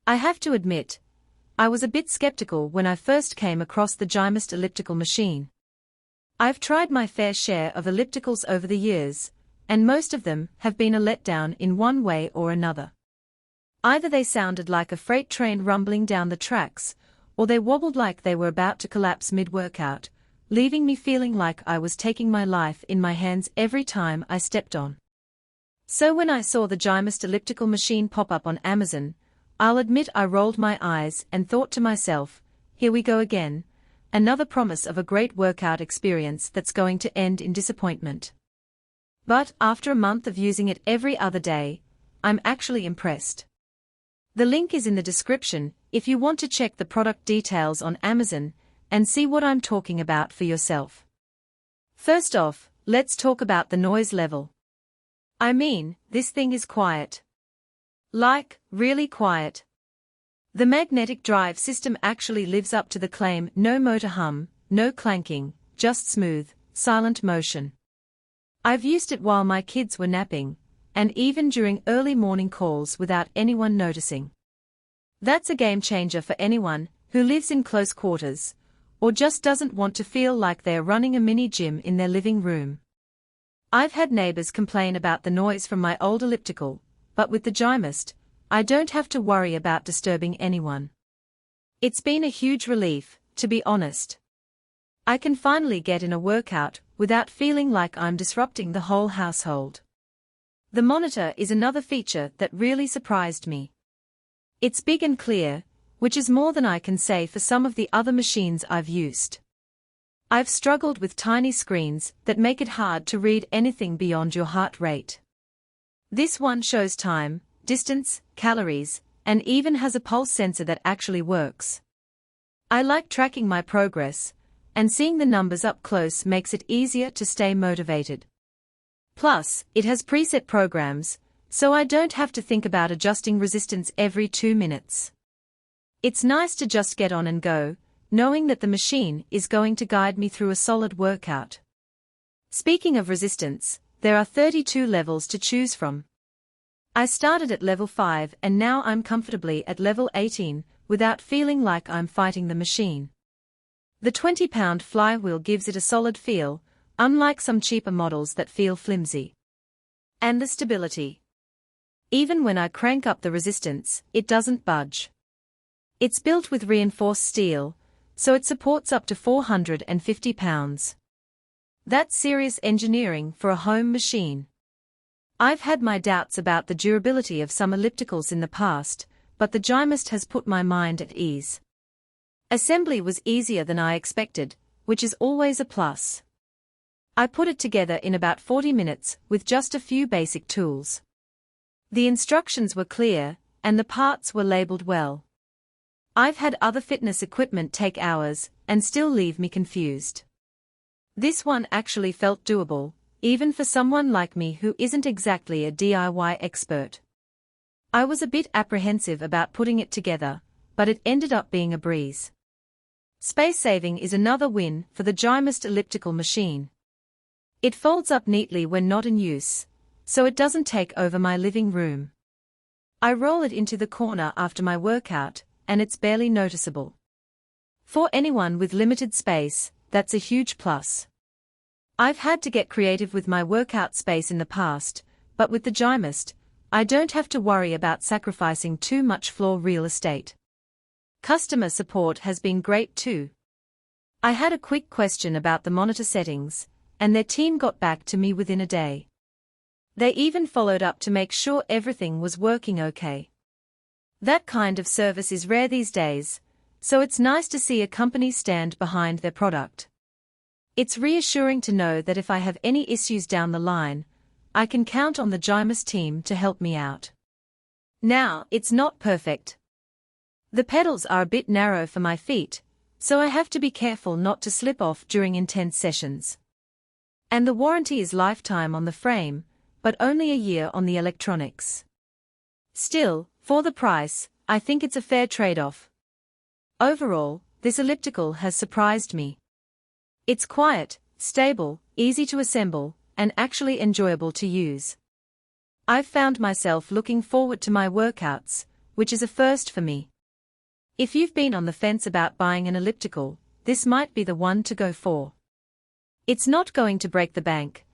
I have to admit, I was a bit skeptical when I first came across the GYMOST elliptical machine. I've tried my fair share of ellipticals over the years, and most of them have been a letdown in one way or another. Either they sounded like a freight train rumbling down the tracks, or they wobbled like they were about to collapse mid-workout, leaving me feeling like I was taking my life in my hands every time I stepped on. So when I saw the GYMOST elliptical machine pop up on Amazon, I'll admit I rolled my eyes and thought to myself, here we go again, another promise of a great workout experience that's going to end in disappointment. But after a month of using it every other day, I'm actually impressed. The link is in the description if you want to check the product details on Amazon and see what I'm talking about for yourself. First off, let's talk about the noise level. I mean, this thing is quiet. Like, really quiet. The magnetic drive system actually lives up to the claim: no motor hum, no clanking, just smooth, silent motion. I've used it while my kids were napping, and even during early morning calls without anyone noticing. That's a game changer for anyone who lives in close quarters, or just doesn't want to feel like they're running a mini gym in their living room. I've had neighbors complain about the noise from my old elliptical, but with the GYMOST, I don't have to worry about disturbing anyone. It's been a huge relief, to be honest. I can finally get in a workout without feeling like I'm disrupting the whole household. The monitor is another feature that really surprised me. It's big and clear, which is more than I can say for some of the other machines I've used. I've struggled with tiny screens that make it hard to read anything beyond your heart rate. This one shows time, distance, calories, and even has a pulse sensor that actually works. I like tracking my progress, and seeing the numbers up close makes it easier to stay motivated. Plus, it has preset programs, so I don't have to think about adjusting resistance every 2 minutes. It's nice to just get on and go, knowing that the machine is going to guide me through a solid workout. Speaking of resistance, there are 32 levels to choose from. I started at level 5 and now I'm comfortably at level 18, without feeling like I'm fighting the machine. The 20-pound flywheel gives it a solid feel, unlike some cheaper models that feel flimsy. And the stability. Even when I crank up the resistance, it doesn't budge. It's built with reinforced steel, so it supports up to 450 pounds. That's serious engineering for a home machine. I've had my doubts about the durability of some ellipticals in the past, but the GYMOST has put my mind at ease. Assembly was easier than I expected, which is always a plus. I put it together in about 40 minutes with just a few basic tools. The instructions were clear, and the parts were labeled well. I've had other fitness equipment take hours and still leave me confused. This one actually felt doable, even for someone like me who isn't exactly a DIY expert. I was a bit apprehensive about putting it together, but it ended up being a breeze. Space saving is another win for the GYMOST elliptical machine. It folds up neatly when not in use, so it doesn't take over my living room. I roll it into the corner after my workout, and it's barely noticeable. For anyone with limited space, that's a huge plus. I've had to get creative with my workout space in the past, but with the GYMOST, I don't have to worry about sacrificing too much floor real estate. Customer support has been great too. I had a quick question about the monitor settings, and their team got back to me within a day. They even followed up to make sure everything was working okay. That kind of service is rare these days, so it's nice to see a company stand behind their product. It's reassuring to know that if I have any issues down the line, I can count on the GYMOST team to help me out. Now, it's not perfect. The pedals are a bit narrow for my feet, so I have to be careful not to slip off during intense sessions. And the warranty is lifetime on the frame, but only a year on the electronics. Still, for the price, I think it's a fair trade-off. Overall, this elliptical has surprised me. It's quiet, stable, easy to assemble, and actually enjoyable to use. I've found myself looking forward to my workouts, which is a first for me. If you've been on the fence about buying an elliptical, this might be the one to go for. It's not going to break the bank,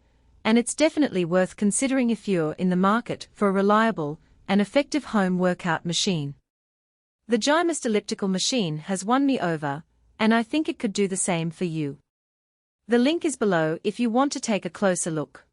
and it's definitely worth considering if you're in the market for a reliable and effective home workout machine. The GYMOST elliptical machine has won me over, and I think it could do the same for you. The link is below if you want to take a closer look.